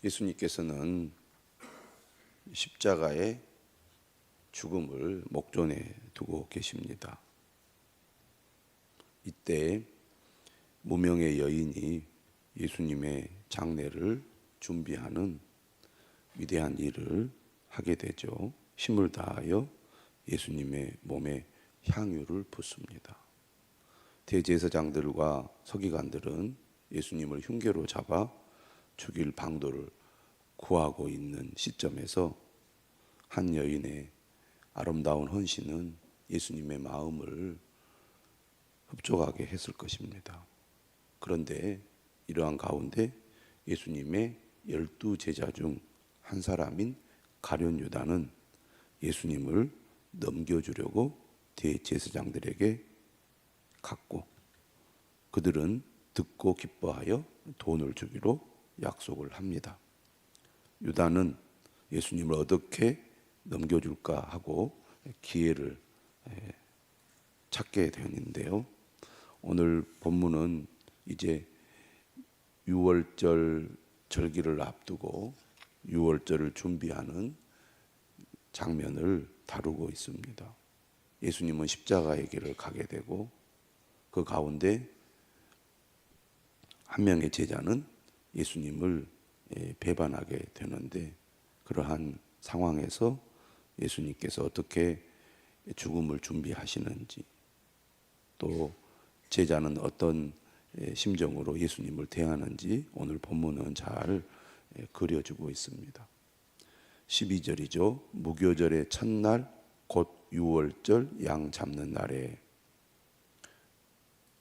예수님께서는 십자가의 죽음을 목전에 두고 계십니다. 이때 무명의 여인이 예수님의 장례를 준비하는 위대한 일을 하게 되죠. 힘을 다하여 예수님의 몸에 향유를 붓습니다. 대제사장들과 서기관들은 예수님을 흉계로 잡아 죽일 방도를 구하고 있는 시점에서 한 여인의 아름다운 헌신은 예수님의 마음을 흡족하게 했을 것입니다. 그런데 이러한 가운데 예수님의 12제자 중 한 사람인 가룟 유다는 예수님을 넘겨주려고 대제사장들에게 갔고, 그들은 듣고 기뻐하여 돈을 주기로 약속을 합니다. 유다는 예수님을 어떻게 넘겨줄까 하고 기회를 찾게 되었는데요. 오늘 본문은 이제 유월절 절기를 앞두고 유월절을 준비하는 장면을 다루고 있습니다. 예수님은 십자가의 길을 가게 되고 그 가운데 한 명의 제자는 예수님을 배반하게 되는데, 그러한 상황에서 예수님께서 어떻게 죽음을 준비하시는지, 또 제자는 어떤 심정으로 예수님을 대하는지 오늘 본문은 잘 그려주고 있습니다. 12절이죠. 무교절의 첫날 곧 유월절 양 잡는 날에,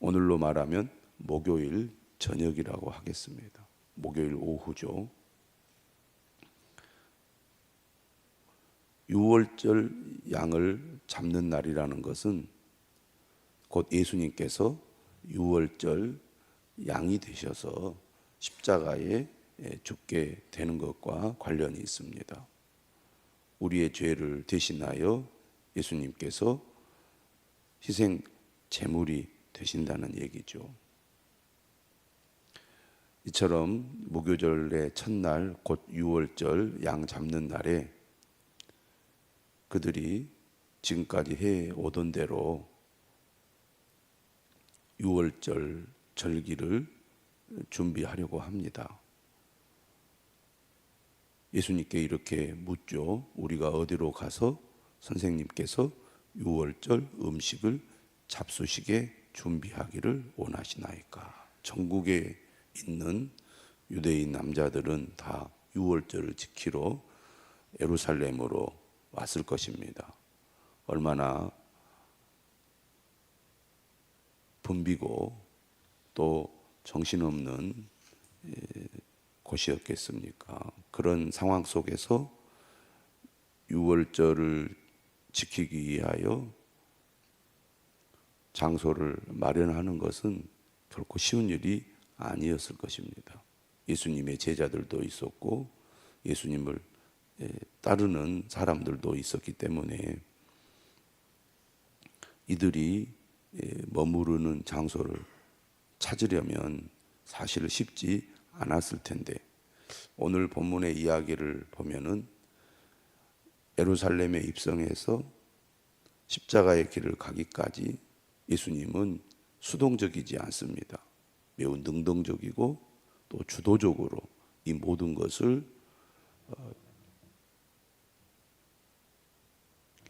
오늘로 말하면 목요일 저녁이라고 하겠습니다. 목요일 오후죠. 유월절 양을 잡는 날이라는 것은 곧 예수님께서 유월절 양이 되셔서 십자가에 죽게 되는 것과 관련이 있습니다. 우리의 죄를 대신하여 예수님께서 희생 제물이 되신다는 얘기죠. 이처럼 무교절의 첫날 곧 유월절 양 잡는 날에 그들이 지금까지 해오던 대로 유월절 절기를 준비하려고 합니다. 예수님께 이렇게 묻죠. 우리가 어디로 가서 선생님께서 유월절 음식을 잡수시게 준비하기를 원하시나이까. 전국에 있는 유대인 남자들은 다 유월절을 지키러 예루살렘으로 왔을 것입니다. 얼마나 붐비고 또 정신없는 곳이었겠습니까? 그런 상황 속에서 유월절을 지키기 위하여 장소를 마련하는 것은 결코 쉬운 일이 아니었을 것입니다. 예수님의 제자들도 있었고 예수님을 따르는 사람들도 있었기 때문에 이들이 머무르는 장소를 찾으려면 사실 쉽지 않았을 텐데, 오늘 본문의 이야기를 보면은 예루살렘에 입성해서 십자가의 길을 가기까지 예수님은 수동적이지 않습니다. 매우 능동적이고 또 주도적으로 이 모든 것을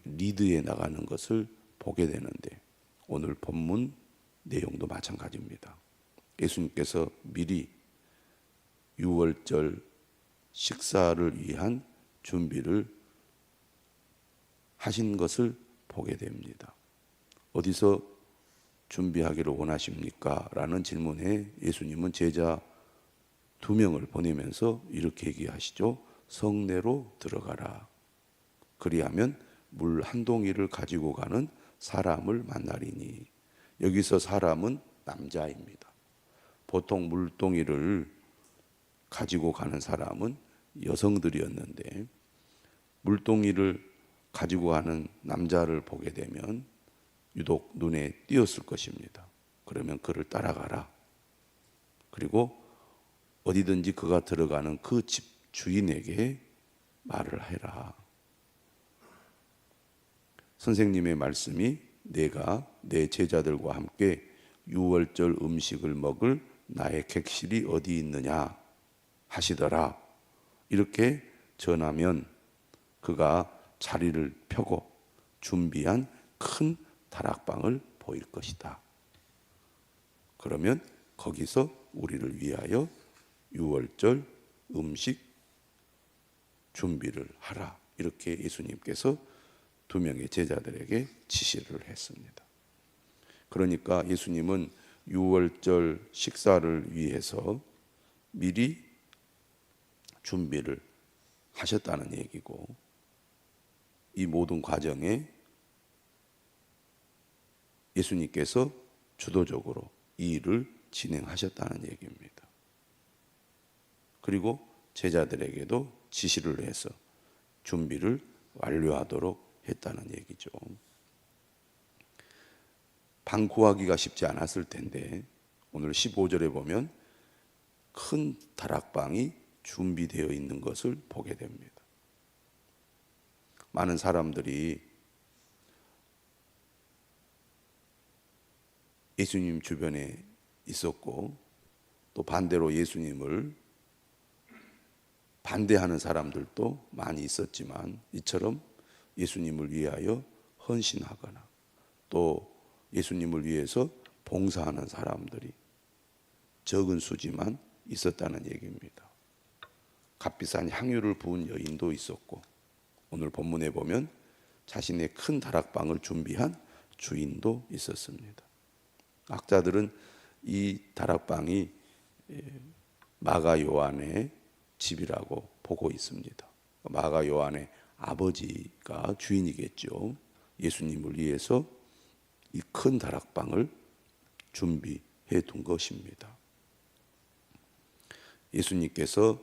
리드해 나가는 것을 보게 되는데, 오늘 본문 내용도 마찬가지입니다. 예수님께서 미리 유월절 식사를 위한 준비를 하신 것을 보게 됩니다. 어디서 준비하기를 원하십니까? 라는 질문에 예수님은 제자 2명을 보내면서 이렇게 얘기하시죠. 성내로 들어가라. 그리하면 물 한 동이를 가지고 가는 사람을 만나리니. 여기서 사람은 남자입니다. 보통 물동이를 가지고 가는 사람은 여성들이었는데, 물동이를 가지고 가는 남자를 보게 되면 유독 눈에 띄었을 것입니다. 그러면 그를 따라가라. 그리고 어디든지 그가 들어가는 그 집 주인에게 말을 해라. 선생님의 말씀이 내가 내 제자들과 함께 유월절 음식을 먹을 나의 객실이 어디 있느냐 하시더라. 이렇게 전하면 그가 자리를 펴고 준비한 큰 다락방을 보일 것이다. 그러면 거기서 우리를 위하여 유월절 음식 준비를 하라. 이렇게 예수님께서 두 명의 제자들에게 지시를 했습니다. 그러니까 예수님은 유월절 식사를 위해서 미리 준비를 하셨다는 얘기고, 이 모든 과정에 예수님께서 주도적으로 이 일을 진행하셨다는 얘기입니다. 그리고 제자들에게도 지시를 해서 준비를 완료하도록 했다는 얘기죠. 방 구하기가 쉽지 않았을 텐데 오늘 15절에 보면 큰 다락방이 준비되어 있는 것을 보게 됩니다. 많은 사람들이 예수님 주변에 있었고, 또 반대로 예수님을 반대하는 사람들도 많이 있었지만, 이처럼 예수님을 위하여 헌신하거나 또 예수님을 위해서 봉사하는 사람들이 적은 수지만 있었다는 얘기입니다. 값비싼 향유를 부은 여인도 있었고, 오늘 본문에 보면 자신의 큰 다락방을 준비한 주인도 있었습니다. 학자들은 이 다락방이 마가 요한의 집이라고 보고 있습니다. 마가 요한의 아버지가 주인이겠죠. 예수님을 위해서 이 큰 다락방을 준비해 둔 것입니다. 예수님께서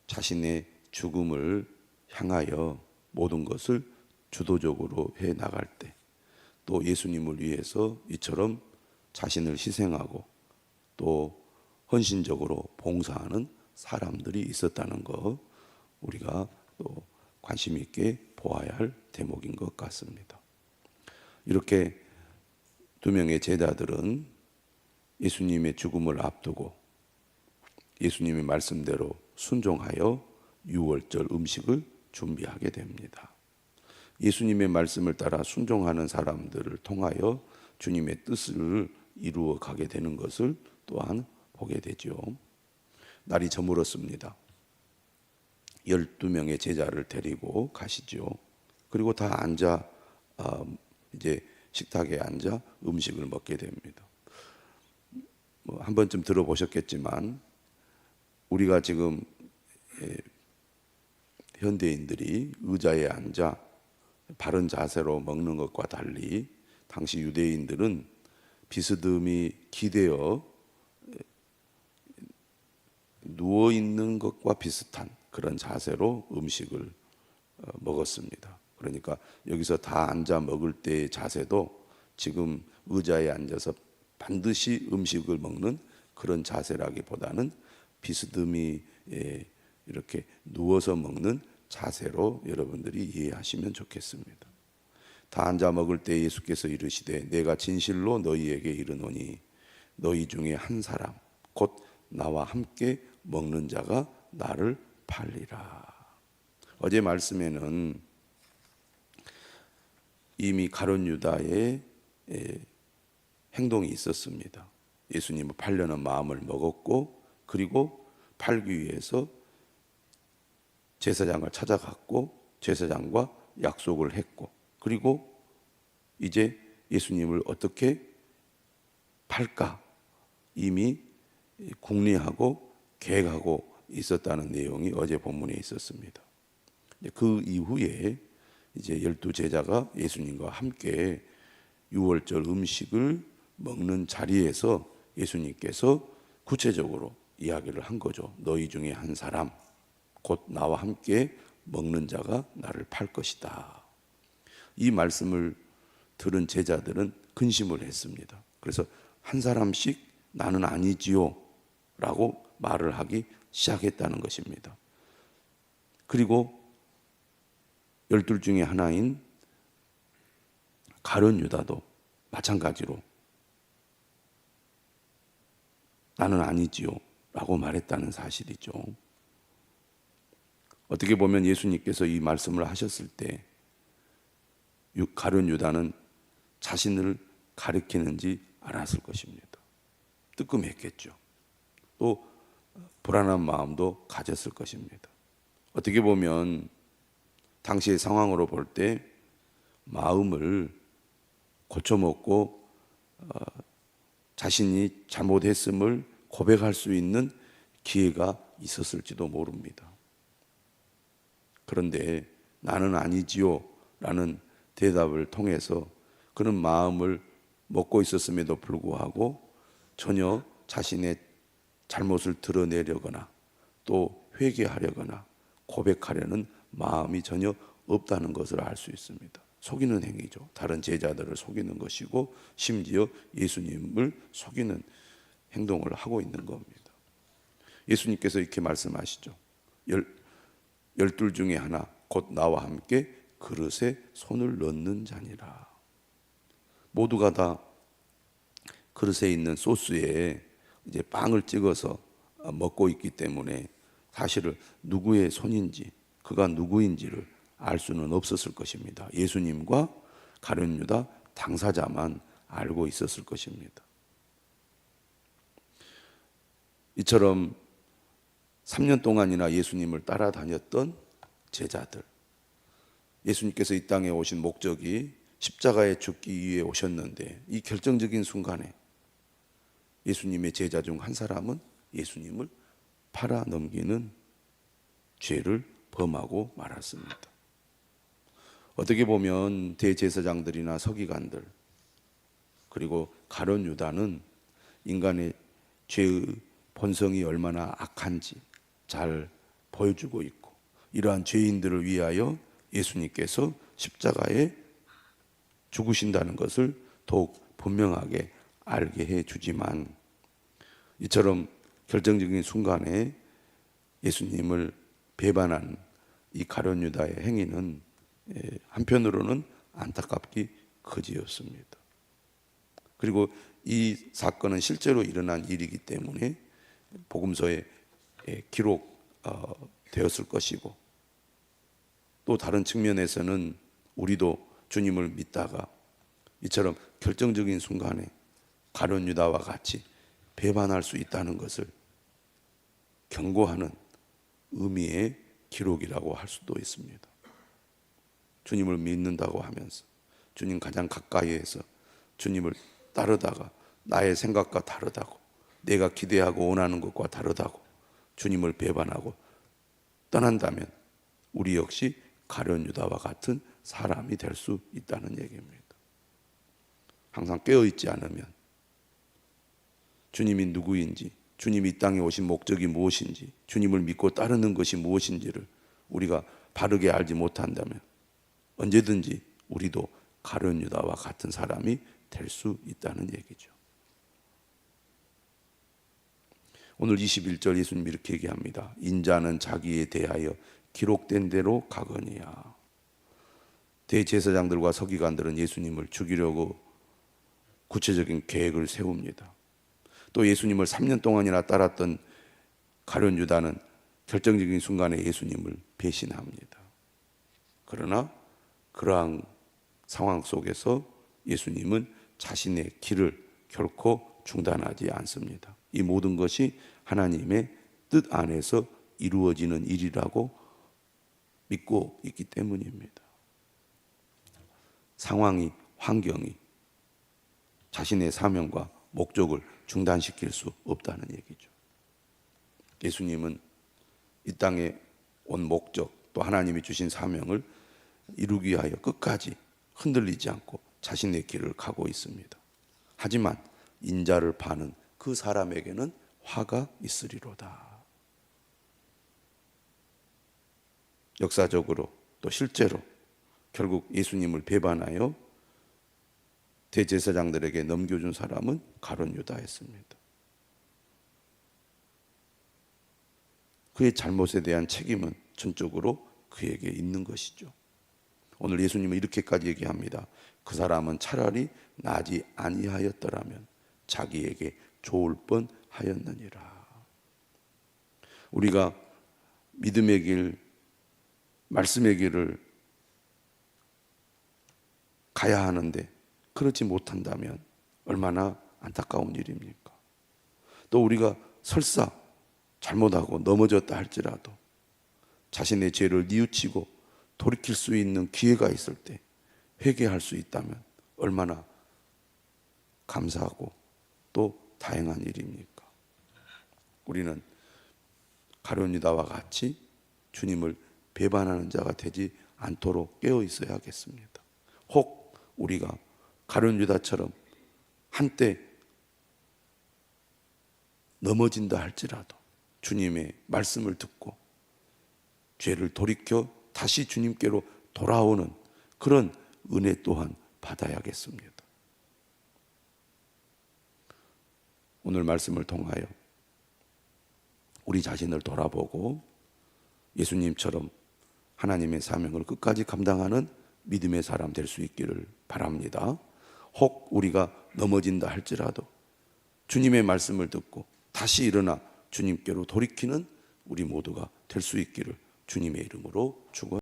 자신의 죽음을 향하여 모든 것을 주도적으로 해 나갈 때, 또 예수님을 위해서 이처럼 자신을 희생하고 또 헌신적으로 봉사하는 사람들이 있었다는 것, 우리가 또 관심 있게 보아야 할 대목인 것 같습니다. 이렇게 두 명의 제자들은 예수님의 죽음을 앞두고 예수님의 말씀대로 순종하여 유월절 음식을 준비하게 됩니다. 예수님의 말씀을 따라 순종하는 사람들을 통하여 주님의 뜻을 이루어 가게 되는 것을 또한 보게 되죠. 날이 저물었습니다. 12명의 제자를 데리고 가시죠. 그리고 다 앉아 이제 식탁에 앉아 음식을 먹게 됩니다. 한 번쯤 들어보셨겠지만 우리가 지금 현대인들이 의자에 앉아 바른 자세로 먹는 것과 달리 당시 유대인들은 비스듬히 기대어 누워 있는 것과 비슷한 그런 자세로 음식을 먹었습니다. 그러니까 여기서 다 앉아 먹을 때의 자세도 지금 의자에 앉아서 반드시 음식을 먹는 그런 자세라기보다는 비스듬히 이렇게 누워서 먹는 자세로 여러분들이 이해하시면 좋겠습니다. 다 앉아 먹을 때 예수께서 이르시되 내가 진실로 너희에게 이르노니 너희 중에 한 사람 곧 나와 함께 먹는 자가 나를 팔리라. 어제 말씀에는 이미 가룟 유다의 행동이 있었습니다. 예수님을 팔려는 마음을 먹었고, 그리고 팔기 위해서 제사장을 찾아갔고 제사장과 약속을 했고, 그리고 이제 예수님을 어떻게 팔까 이미 궁리하고 계획하고 있었다는 내용이 어제 본문에 있었습니다. 그 이후에 이제 12제자가 예수님과 함께 유월절 음식을 먹는 자리에서 예수님께서 구체적으로 이야기를 한 거죠. 너희 중에 한 사람 곧 나와 함께 먹는 자가 나를 팔 것이다. 이 말씀을 들은 제자들은 근심을 했습니다. 그래서 한 사람씩 나는 아니지요 라고 말을 하기 시작했다는 것입니다. 그리고 12 중에 하나인 가룟 유다도 마찬가지로 나는 아니지요 라고 말했다는 사실이죠. 어떻게 보면 예수님께서 이 말씀을 하셨을 때 가룟 유다는 자신을 가리키는지 알았을 것입니다. 뜨끔했겠죠. 또 불안한 마음도 가졌을 것입니다. 어떻게 보면 당시의 상황으로 볼 때 마음을 고쳐먹고 자신이 잘못했음을 고백할 수 있는 기회가 있었을지도 모릅니다. 그런데 나는 아니지요 라는 대답을 통해서 그런 마음을 먹고 있었음에도 불구하고 전혀 자신의 잘못을 드러내려거나 또 회개하려거나 고백하려는 마음이 전혀 없다는 것을 알 수 있습니다. 속이는 행위죠. 다른 제자들을 속이는 것이고 심지어 예수님을 속이는 행동을 하고 있는 겁니다. 예수님께서 이렇게 말씀하시죠. 12 중에 하나 곧 나와 함께 그릇에 손을 넣는 자니라. 모두가 다 그릇에 있는 소스에 이제 빵을 찍어서 먹고 있기 때문에 사실은 누구의 손인지 그가 누구인지를 알 수는 없었을 것입니다. 예수님과 가룟 유다 당사자만 알고 있었을 것입니다. 이처럼 3년 동안이나 예수님을 따라다녔던 제자들, 예수님께서 이 땅에 오신 목적이 십자가에 죽기 위해 오셨는데 이 결정적인 순간에 예수님의 제자 중 한 사람은 예수님을 팔아 넘기는 죄를 범하고 말았습니다. 어떻게 보면 대제사장들이나 서기관들 그리고 가룟 유다는 인간의 죄의 본성이 얼마나 악한지 잘 보여주고 있고 이러한 죄인들을 위하여 예수님께서 십자가에 죽으신다는 것을 더욱 분명하게 알게 해주지만 이처럼 결정적인 순간에 예수님을 배반한 이 가룟 유다의 행위는 한편으로는 안타깝기 그지였습니다. 그리고 이 사건은 실제로 일어난 일이기 때문에 복음서에 기록되었을 것이고 또 다른 측면에서는 우리도 주님을 믿다가 이처럼 결정적인 순간에 가룟 유다와 같이 배반할 수 있다는 것을 경고하는 의미의 기록이라고 할 수도 있습니다. 주님을 믿는다고 하면서 주님 가장 가까이에서 주님을 따르다가 나의 생각과 다르다고 내가 기대하고 원하는 것과 다르다고 주님을 배반하고 떠난다면 우리 역시 가룟 유다와 같은 사람이 될 수 있다는 얘기입니다. 항상 깨어있지 않으면 주님이 누구인지 주님이 이 땅에 오신 목적이 무엇인지 주님을 믿고 따르는 것이 무엇인지를 우리가 바르게 알지 못한다면 언제든지 우리도 가룟 유다와 같은 사람이 될 수 있다는 얘기죠. 오늘 21절 예수님이 이렇게 얘기합니다. 인자는 자기에 대하여 기록된 대로 가거니와. 대제사장들과 서기관들은 예수님을 죽이려고 구체적인 계획을 세웁니다. 또 예수님을 3년 동안이나 따랐던 가룟 유다는 결정적인 순간에 예수님을 배신합니다. 그러나 그러한 상황 속에서 예수님은 자신의 길을 결코 중단하지 않습니다. 이 모든 것이 하나님의 뜻 안에서 이루어지는 일이라고 믿고 있기 때문입니다. 상황이, 환경이 자신의 사명과 목적을 중단시킬 수 없다는 얘기죠. 예수님은 이 땅에 온 목적 또 하나님이 주신 사명을 이루기 위하여 끝까지 흔들리지 않고 자신의 길을 가고 있습니다. 하지만 인자를 파는 그 사람에게는 화가 있으리로다. 역사적으로 또 실제로 결국 예수님을 배반하여 대제사장들에게 넘겨준 사람은 가룟 유다였습니다. 그의 잘못에 대한 책임은 전적으로 그에게 있는 것이죠. 오늘 예수님은 이렇게까지 얘기합니다. 그 사람은 차라리 나지 아니하였더라면 자기에게 좋을 뻔하였느니라. 우리가 믿음의 길, 말씀의 길을 가야 하는데 그렇지 못한다면 얼마나 안타까운 일입니까? 또 우리가 설사 잘못하고 넘어졌다 할지라도 자신의 죄를 뉘우치고 돌이킬 수 있는 기회가 있을 때 회개할 수 있다면 얼마나 감사하고 또 다행한 일입니까? 우리는 가룟 유다와 같이 주님을 배반하는 자가 되지 않도록 깨어 있어야 하겠습니다. 혹 우리가 가룟 유다처럼 한때 넘어진다 할지라도 주님의 말씀을 듣고 죄를 돌이켜 다시 주님께로 돌아오는 그런 은혜 또한 받아야겠습니다. 오늘 말씀을 통하여 우리 자신을 돌아보고 예수님처럼 하나님의 사명을 끝까지 감당하는 믿음의 사람 될 수 있기를 바랍니다. 혹 우리가 넘어진다 할지라도 주님의 말씀을 듣고 다시 일어나 주님께로 돌이키는 우리 모두가 될 수 있기를 주님의 이름으로 축원합니다.